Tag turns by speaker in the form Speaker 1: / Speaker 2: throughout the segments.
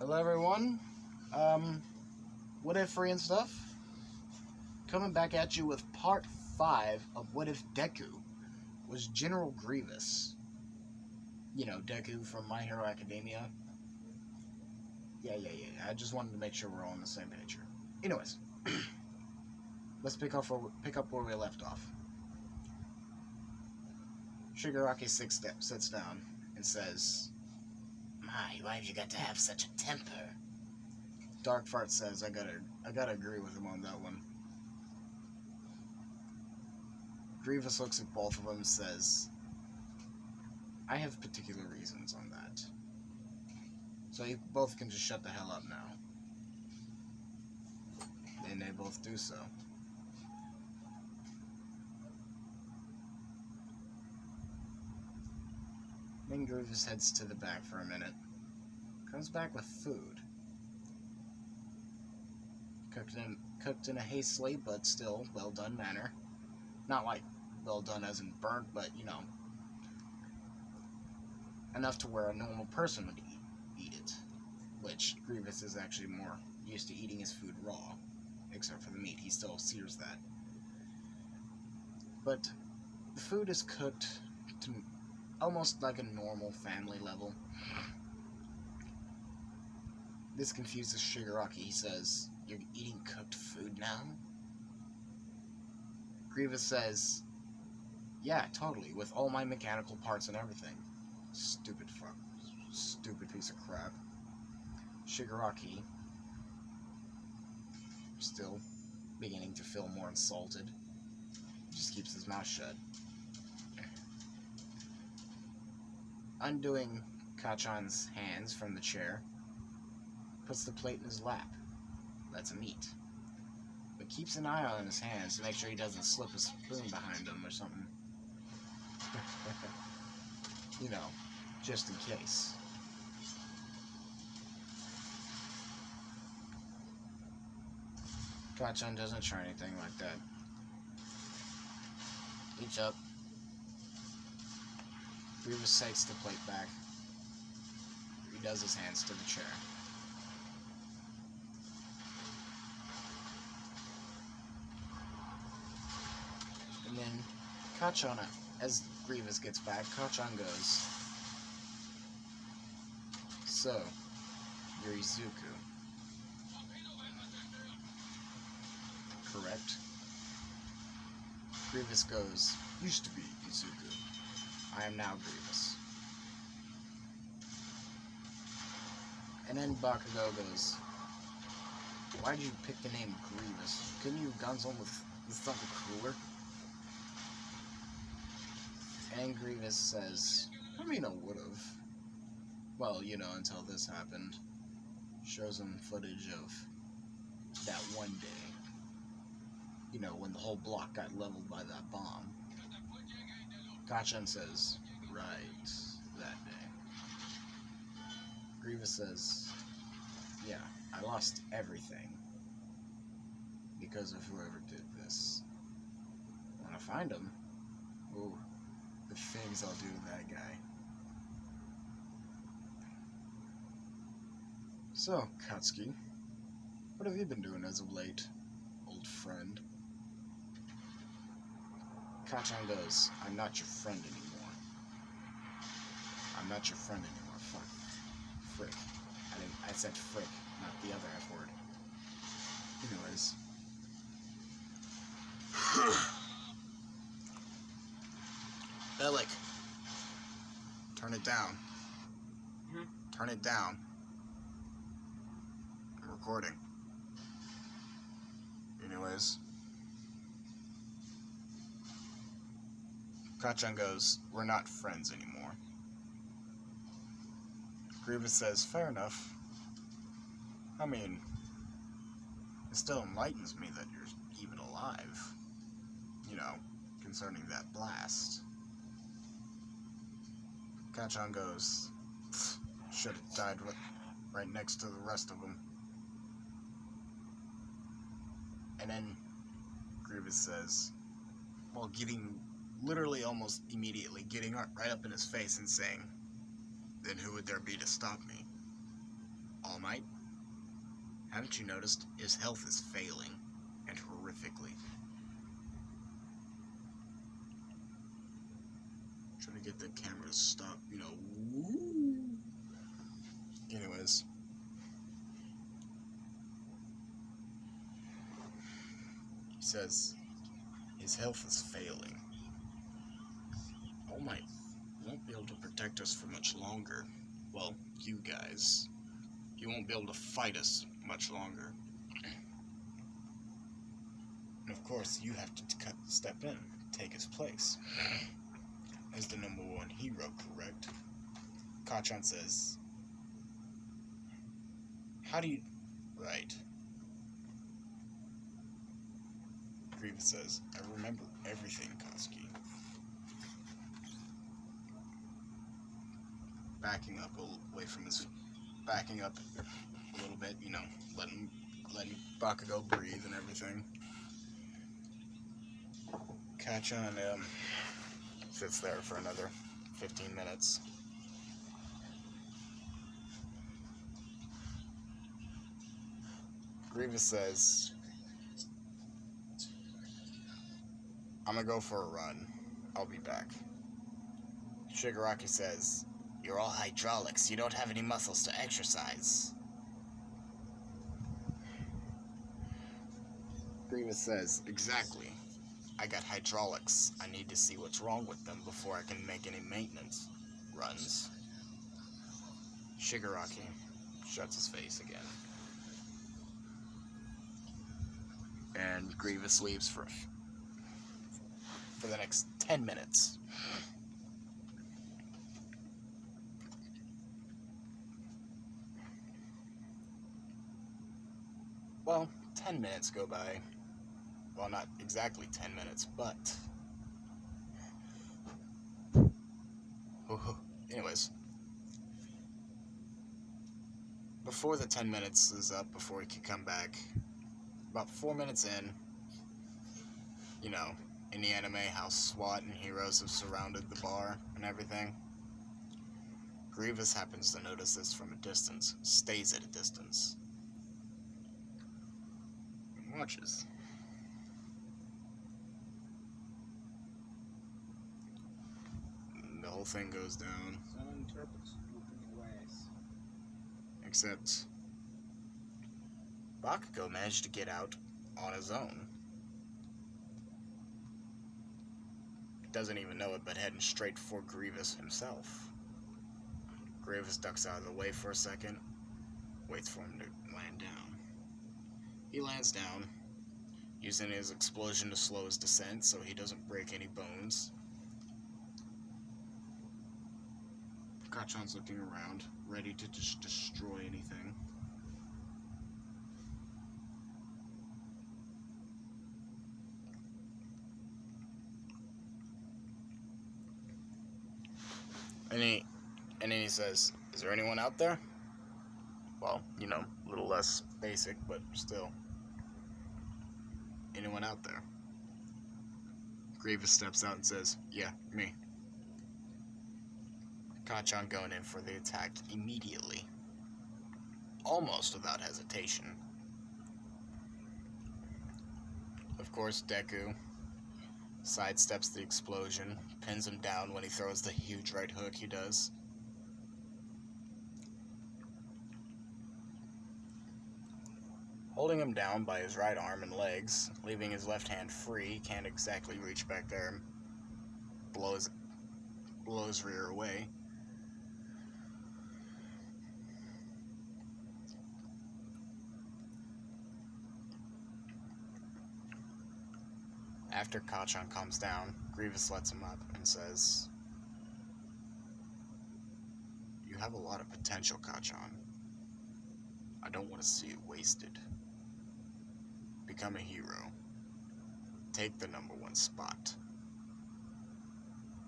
Speaker 1: Hello everyone, what if free and stuff? Coming back at you with part 5 of What If Deku was General Grievous. You know, Deku from My Hero Academia. Yeah, I just wanted to make sure we're all on the same page here. Anyways, let's pick up where we left off. Shigaraki sits down and says, "My, why have you got to have such a temper?" Dark Fart says, I gotta agree with him on that one. Grievous looks at both of them and says, I have particular reasons on that. So you both can just shut the hell up now. And they both do so. Then Grievous heads to the back for a minute. Comes back with food. Cooked in a hastily but still well done manner. Not like well done as in burnt, but you know, enough to where a normal person would eat it. Which Grievous is actually more used to eating his food raw, except for the meat. He still sears that. But the food is cooked to almost like a normal family level. This confuses Shigaraki. He says, "You're eating cooked food now?" Grievous says, "Yeah, totally, with all my mechanical parts and everything." Stupid fuck. Stupid piece of crap. Shigaraki, still beginning to feel more insulted, just keeps his mouth shut. Undoing Kachan's hands from the chair, puts the plate in his lap, lets him eat, but keeps an eye on his hands to make sure he doesn't slip a spoon behind him or something. You know, just in case. Kachan doesn't try anything like that. Each up. Grievous takes the plate back. He does his hands to the chair. And then Kachan, as Grievous gets back, Kachan goes, "So, you're Izuku, correct?" Grievous goes, "Used to be Izuku. I am now Grievous." And then Bakugo goes, "Why did you pick the name Grievous? Couldn't you have gone something with something cooler?" And Grievous says, "I mean, I would've. Well, you know, until this happened." Shows him footage of that one day. You know, when the whole block got leveled by that bomb. Kachan says, "Right, that day." Grievous says, "Yeah, I lost everything because of whoever did this. When I find him, ooh, the things I'll do to that guy." "So, Katsuki, what have you been doing as of late, old friend?" Kachan goes, "I'm not your friend anymore. I'm not your friend anymore. Fuck. Frick. I said frick, not the other F word. Anyways." Bellic, turn it down. Turn it down. I'm recording. Anyways. Kachan goes, "We're not friends anymore." Grievous says, "Fair enough. I mean, it still enlightens me that you're even alive. You know, concerning that blast." Kachan goes, "Should have died right next to the rest of them." And then Grievous says, well, getting literally almost immediately getting right up in his face and saying, "Then who would there be to stop me?" All Might, haven't you noticed his health is failing, and horrifically? Trying to get the camera to stop, woo. Anyways. He says his health is failing. All Might won't be able to protect us for much longer. Well, you guys. You won't be able to fight us much longer. And of course, you have to step in, take his place. As the #1 hero, correct? Kachan says, how do you... Right. Grievous says, I remember everything, Koski. Backing up a little bit, letting Bakugo breathe and everything. Kachan sits there for another 15 minutes. Grievous says, I'm gonna go for a run. I'll be back. Shigaraki says, you're all hydraulics. You don't have any muscles to exercise. Grievous says, exactly. I got hydraulics. I need to see what's wrong with them before I can make any maintenance runs. Shigaraki shuts his face again. And Grievous leaves for the next 10 minutes. Well, 10 minutes go by. Well, not exactly 10 minutes, but... Anyways. Before the 10 minutes is up, before he can come back, about 4 minutes in, in the anime, how SWAT and heroes have surrounded the bar and everything. Grievous happens to notice this from a distance, stays at a distance, and watches. The whole thing goes down.
Speaker 2: Some interprets different ways.
Speaker 1: Except Bakugo managed to get out on his own. Doesn't even know it, but heading straight for Grievous himself. Grievous ducks out of the way for a second, waits for him to land down. He lands down, using his explosion to slow his descent so he doesn't break any bones. Kachan's looking around, ready to just destroy anything. And then he says, is there anyone out there? Well, a little less basic, but still. Anyone out there? Grievous steps out and says, yeah, me. Kachan going in for the attack immediately. Almost without hesitation. Of course, Deku sidesteps the explosion, pins him down when he throws the huge right hook he does. Holding him down by his right arm and legs, leaving his left hand free, can't exactly reach back there and blow his rear away. After Kachan calms down, Grievous lets him up and says, you have a lot of potential, Kachan. I don't want to see it wasted. Become a hero. Take the #1 spot,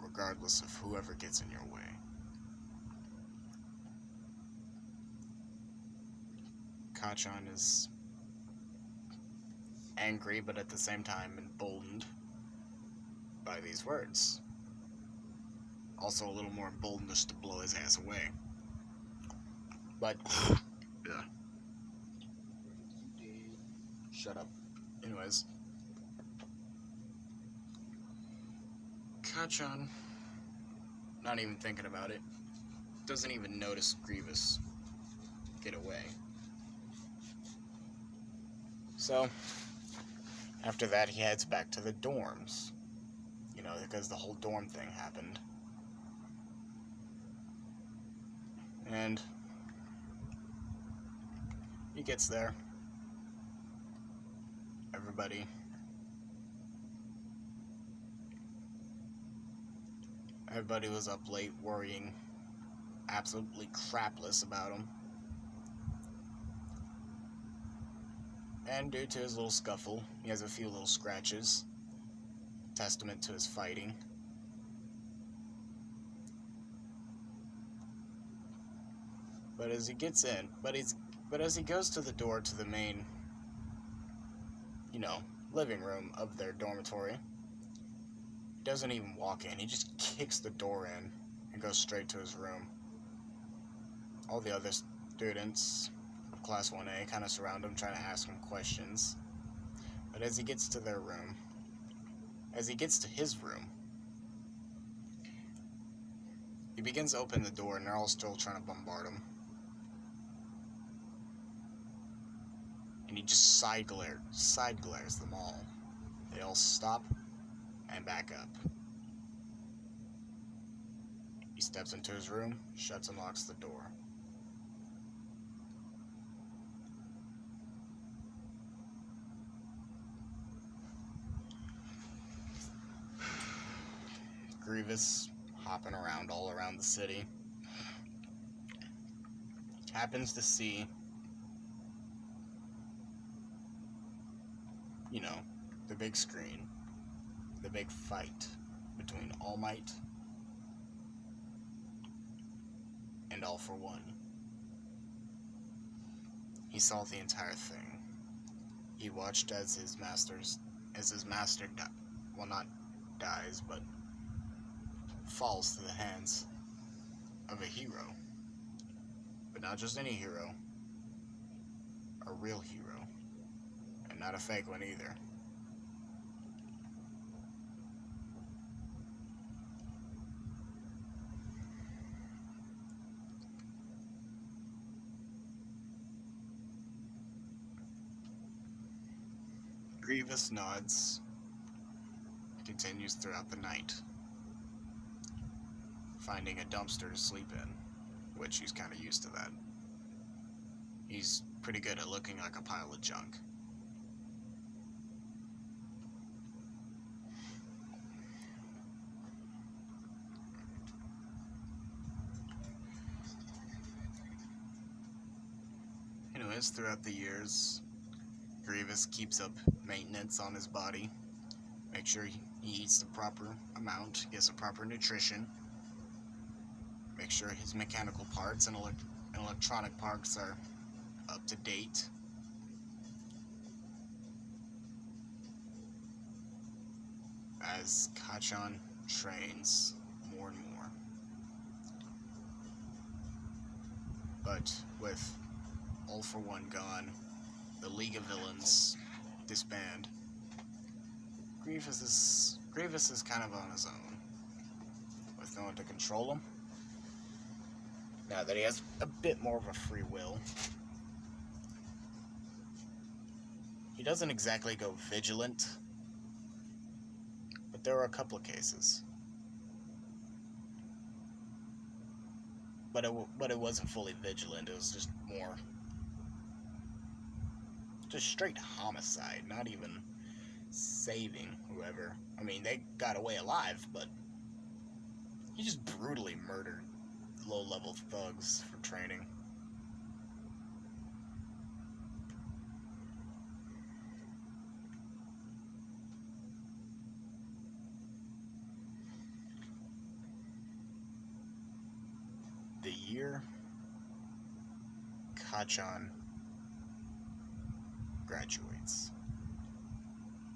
Speaker 1: regardless of whoever gets in your way. Kachan is angry, but at the same time emboldened by these words. Also a little more emboldened just to blow his ass away. But Yeah.
Speaker 2: You did.
Speaker 1: Shut up. Anyways. Kachan, not even thinking about it, doesn't even notice Grievous get away. So, after that, he heads back to the dorms. You know, because the whole dorm thing happened. And he gets there. Everybody was up late worrying absolutely crapless about him. And due to his little scuffle, he has a few little scratches. Testament to his fighting. But as he gets in, but as he goes to the door to the main, living room of their dormitory, he doesn't even walk in. He just kicks the door in and goes straight to his room. All the other students of Class 1A kind of surround him, trying to ask him questions. But as he gets to his room, he begins to open the door, and they're all still trying to bombard him. And he just side glares them all. They all stop and back up. He steps into his room, shuts and locks the door. Grievous, hopping around all around the city, happens to see, the big screen, the big fight between All Might and All for One. He saw the entire thing. He watched as his master not dies, but falls to the hands of a hero. But not just any hero, a real hero, and not a fake one either. Grievous nods, continues throughout the night, finding a dumpster to sleep in, which he's kind of used to that. He's pretty good at looking like a pile of junk. Anyways, throughout the years, Grievous keeps up maintenance on his body, make sure he eats the proper amount, gets the proper nutrition, make sure his mechanical parts and electronic parts are up to date. As Kachan trains more and more. But with All for One gone, the League of Villains disband. Grievous is kind of on his own, with no one to control him. Now that he has a bit more of a free will. He doesn't exactly go vigilant, but there were a couple of cases. But it wasn't fully vigilant, it was just more just straight homicide, not even saving whoever. I mean, they got away alive, but he just brutally murdered low-level thugs for training. The year Kachan graduates.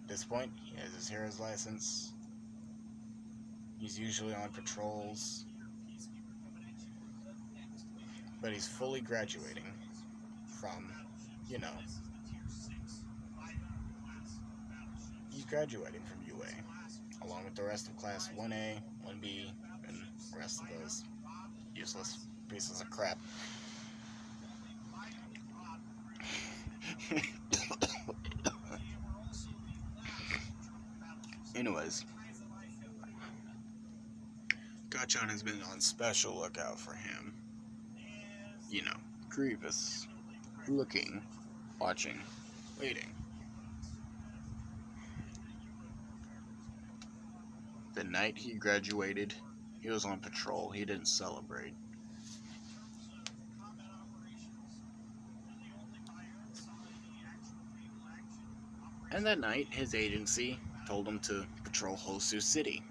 Speaker 1: At this point, he has his hero's license. He's usually on patrols. But he's fully graduating. from, you know, he's graduating from UA, along with the rest of Class 1A, 1B, and the rest of those useless pieces of crap. Anyways, Gachan has been on special lookout for him. You know, Grievous, looking, watching, waiting. The night he graduated, he was on patrol. He didn't celebrate. And that night, his agency told him to patrol Hosu City.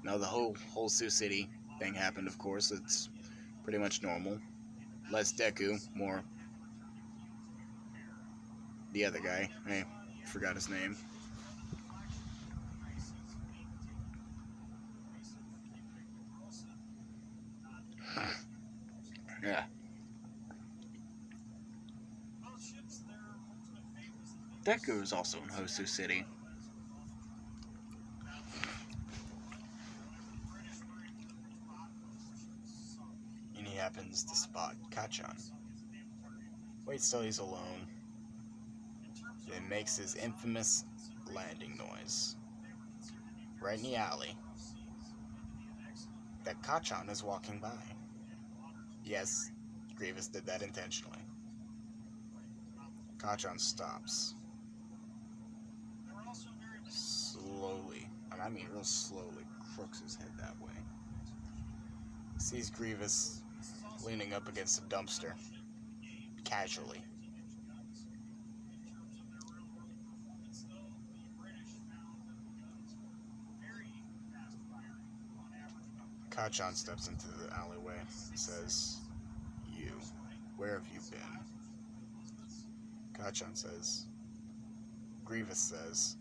Speaker 1: Now, the whole Hosu City thing happened, of course. It's pretty much normal. Less Deku, more the other guy. I forgot his name. Yeah. Deku is also in Hosu City. And he happens to spot Gachan. Waits till he's alone. Then makes his infamous landing noise. Right in the alley. That Gachan is walking by. Yes, Grievous did that intentionally. Gachan stops. Slowly, and I mean real slowly, crooks his head that way. Sees Grievous leaning up against a dumpster. Casually. Gachan steps into the alleyway and says, "You, where have you been?" Gachan says, Grievous says,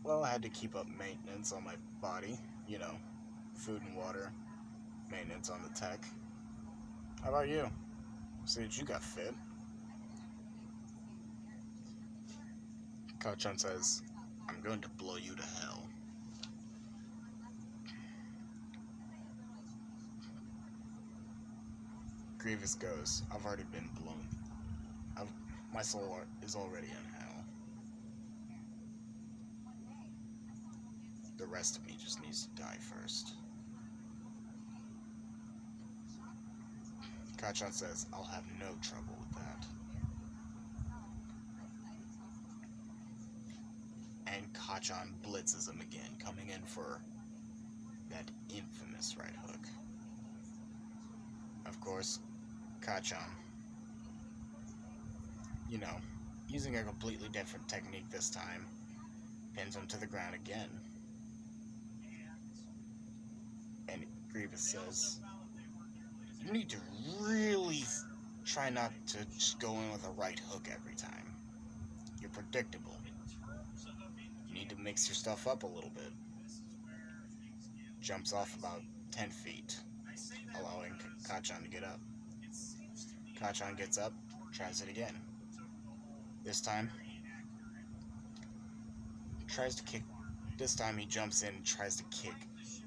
Speaker 1: "Well, I had to keep up maintenance on my body, you know, food and water, maintenance on the tech. How about you? See that you got fit." Gachan says, "I'm going to blow you to hell." Grievous goes, "I've already been blown. My soul is already in hell. The rest of me just needs to die first." Gachan says, "I'll have no trouble with that." And Gachan blitzes him again, coming in for that infamous right hook. Of course, Gachan, you know, using a completely different technique this time, pins him to the ground again. And Grievous says, "You need to really try not to just go in with a right hook every time. You're predictable. You need to mix your stuff up a little bit." Jumps off about 10 feet, allowing Gachan to get up. Gachan gets up, tries it again. This time, he jumps in and tries to kick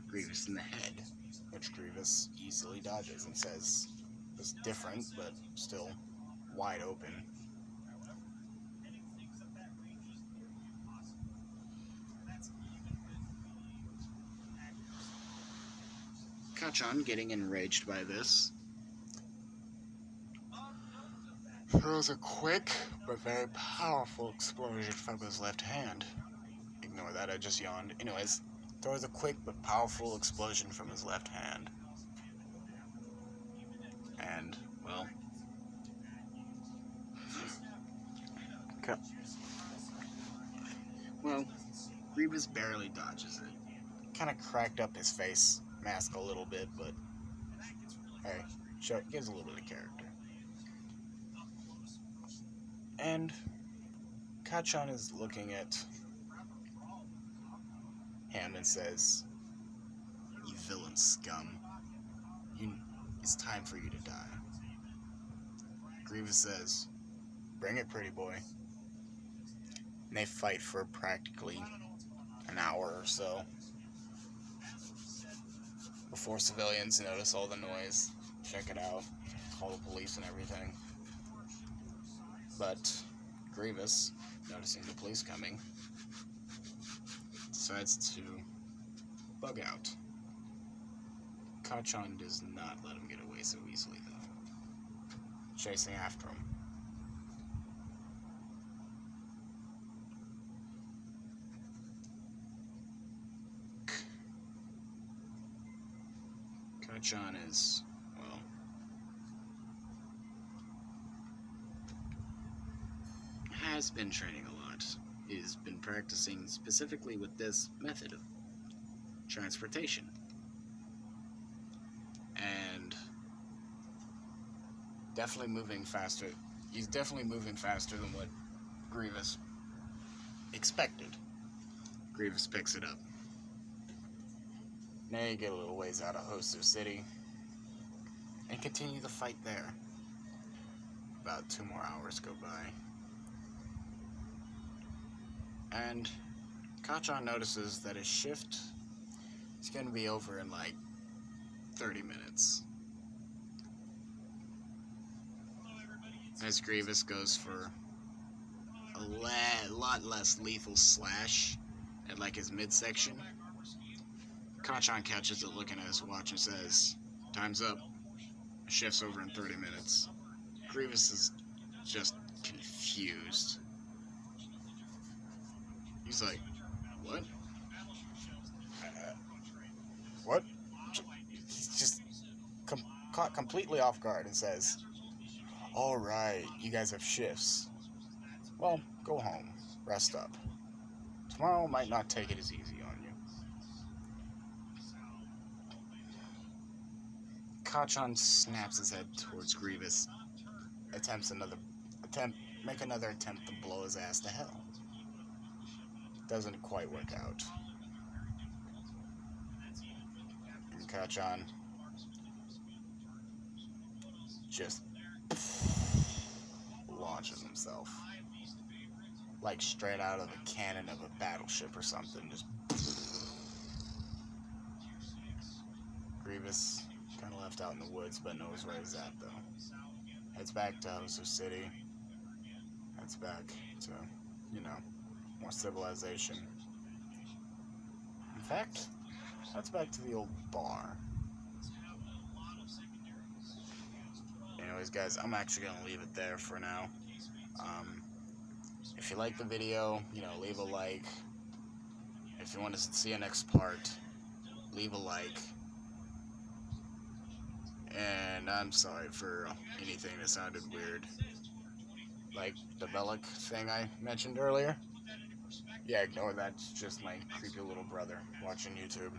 Speaker 1: Grievous in the head, which Grievous easily dodges and says it's different, but still wide open. Gachan, getting enraged by this, throws a quick but very powerful explosion from his left hand. Ignore that, I just yawned. Anyways, throws a quick but powerful explosion from his left hand. And, well, Grievous barely dodges it. Kind of cracked up his face mask a little bit, but hey, gives a little bit of character. And Gachan is looking at him and says, "You villain scum. It's time for you to die." Grievous says, bring it, pretty boy. And they fight for practically an hour or so before civilians notice all the noise, check it out, call the police and everything. But Grievous, noticing the police coming, decides to bug out. Kachan does not let him get away so easily, though, chasing after him. Kachan is, well, has been training a lot. He's been practicing specifically with this method of transportation. And definitely moving faster. He's definitely moving faster than what Grievous expected. Grievous picks it up. Now you get a little ways out of Hosu City and continue the fight there. About 2 more hours go by. And Kachan notices that his shift is going to be over in like 30 minutes. As Grievous goes for a lot less lethal slash at like his midsection, Kachan catches it looking at his watch and says, "Time's up. Shift's over in 30 minutes. Grievous is just confused. He's like, "What? What?" He's just caught completely off guard and says, "Alright, you guys have shifts. Well, go home. Rest up. Tomorrow might not take it as easy on you." Kachan snaps his head towards Grievous, make another attempt to blow his ass to hell. Doesn't quite work out. And Kachan just launches himself. Like straight out of a cannon of a battleship or something. Just Grievous kind of left out in the woods, but knows where he's at, though. Heads back to Hosu City. Heads back to, more civilization. In fact, heads back to the old bar. Anyways, guys, I'm actually going to leave it there for now. If you like the video, leave a like. If you want to see a next part, leave a like. And I'm sorry for anything that sounded weird. Like the Bellic thing I mentioned earlier. Yeah, ignore that. It's just my creepy little brother watching YouTube.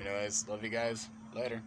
Speaker 1: Anyways, love you guys. Later.